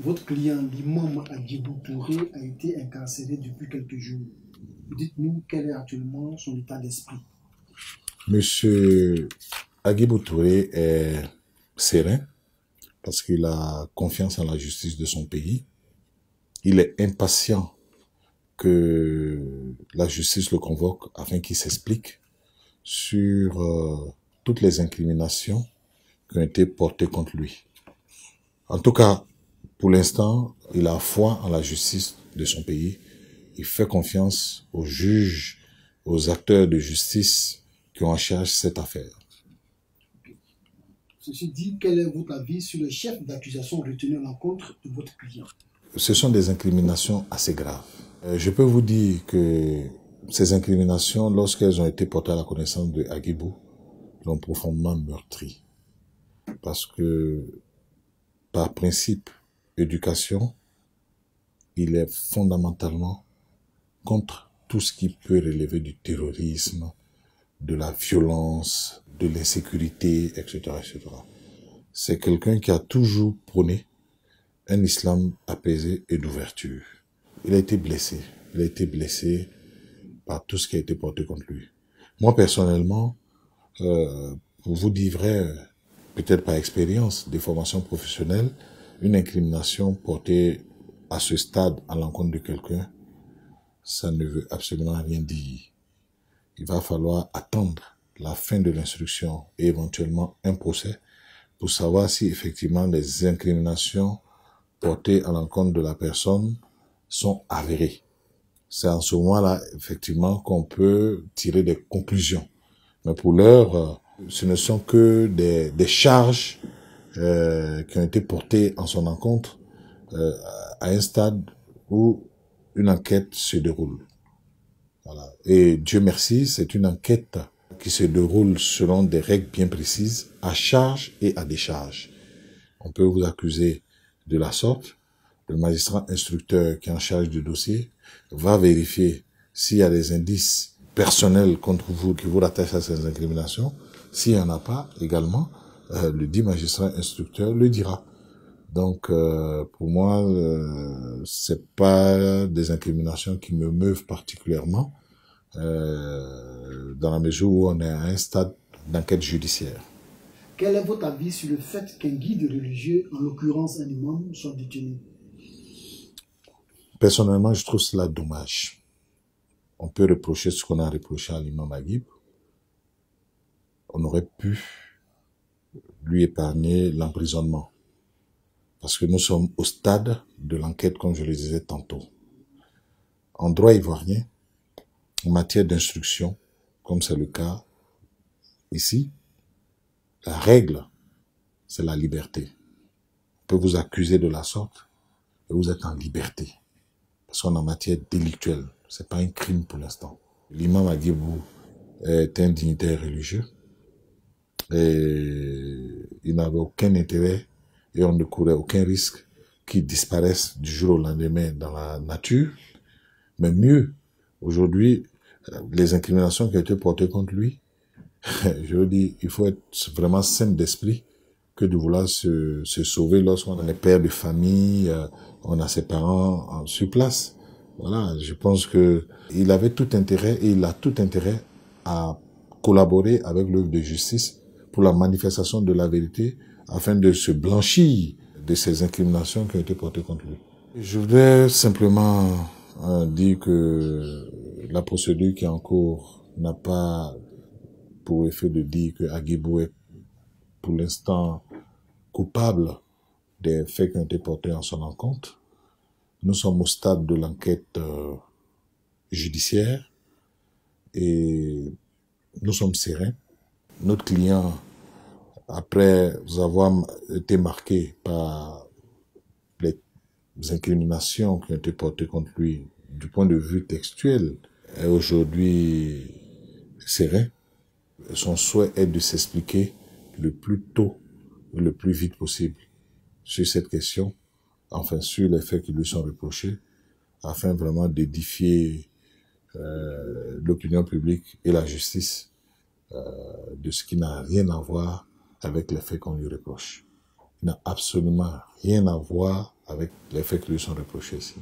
Votre client, l'imam Agibou Touré, a été incarcéré depuis quelques jours. Dites-nous quel est actuellement son état d'esprit. Monsieur Agibou Touré est serein parce qu'il a confiance en la justice de son pays. Il est impatient que la justice le convoque afin qu'il s'explique sur toutes les incriminations qui ont été portées contre lui. En tout cas, pour l'instant, il a foi en la justice de son pays. Il fait confiance aux juges, aux acteurs de justice qui ont en charge cette affaire. Ceci dit, quel est votre avis sur le chef d'accusation retenu à l'encontre de votre client? Ce sont des incriminations assez graves. Je peux vous dire que ces incriminations, lorsqu'elles ont été portées à la connaissance de Agibou, l'ont profondément meurtri. Parce que, par principe, éducation, il est fondamentalement contre tout ce qui peut relever du terrorisme, de la violence, de l'insécurité, etc., etc. C'est quelqu'un qui a toujours prôné un islam apaisé et d'ouverture. Il a été blessé. Il a été blessé par tout ce qui a été porté contre lui. Moi, personnellement, pour vous dire vrai, peut-être par expérience des formations professionnelles, une incrimination portée à ce stade à l'encontre de quelqu'un, ça ne veut absolument rien dire. Il va falloir attendre la fin de l'instruction et éventuellement un procès pour savoir si effectivement les incriminations portées à l'encontre de la personne sont avérées. C'est en ce moment-là, effectivement, qu'on peut tirer des conclusions. Mais pour l'heure, ce ne sont que des charges qui ont été portées en son encontre à un stade où une enquête se déroule. Voilà. Et Dieu merci, c'est une enquête qui se déroule selon des règles bien précises, à charge et à décharge. On peut vous accuser de la sorte. Le magistrat instructeur qui est en charge du dossier va vérifier s'il y a des indices personnels contre vous qui vous rattachent à ces incriminations. S'il n'y en a pas, également, le dit magistrat instructeur le dira. Donc, pour moi, c'est pas des incriminations qui me meuvent particulièrement, dans la mesure où on est à un stade d'enquête judiciaire. Quel est votre avis sur le fait qu'un guide religieux, en l'occurrence un imam, soit détenu? Personnellement, je trouve cela dommage. On peut reprocher ce qu'on a reproché à l'imam Agib. On aurait pu lui épargner l'emprisonnement. Parce que nous sommes au stade de l'enquête, comme je le disais tantôt. En droit ivoirien, en matière d'instruction, comme c'est le cas ici, la règle, c'est la liberté. On peut vous accuser de la sorte et vous êtes en liberté. Parce qu'on est en matière délictuelle. C'est pas un crime pour l'instant. L'imam Agibou est un dignitaire religieux et il n'avait aucun intérêt et on ne courait aucun risque qu'il disparaisse du jour au lendemain dans la nature. Mais mieux, aujourd'hui, les incriminations qui ont été portées contre lui, je veux dire, il faut être vraiment sain d'esprit que de vouloir se sauver lorsqu'on est père de famille, on a ses parents sur place. Voilà, je pense que il avait tout intérêt et il a tout intérêt à collaborer avec l'œuvre de justice pour la manifestation de la vérité afin de se blanchir de ces incriminations qui ont été portées contre lui. Je voudrais simplement dire que la procédure qui est en cours n'a pas pour effet de dire que Agibou est pour l'instant coupable des faits qui ont été portés en son encontre. Nous sommes au stade de l'enquête judiciaire et nous sommes sereins. Notre client, après avoir été marqué par les incriminations qui ont été portées contre lui du point de vue textuel, est aujourd'hui serein. Son souhait est de s'expliquer le plus tôt et le plus vite possible sur cette question, enfin sur les faits qui lui sont reprochés, afin vraiment d'édifier l'opinion publique et la justice de ce qui n'a rien à voir avec les faits qu'on lui reproche. n'a absolument rien à voir avec les faits qui lui sont reprochés ici.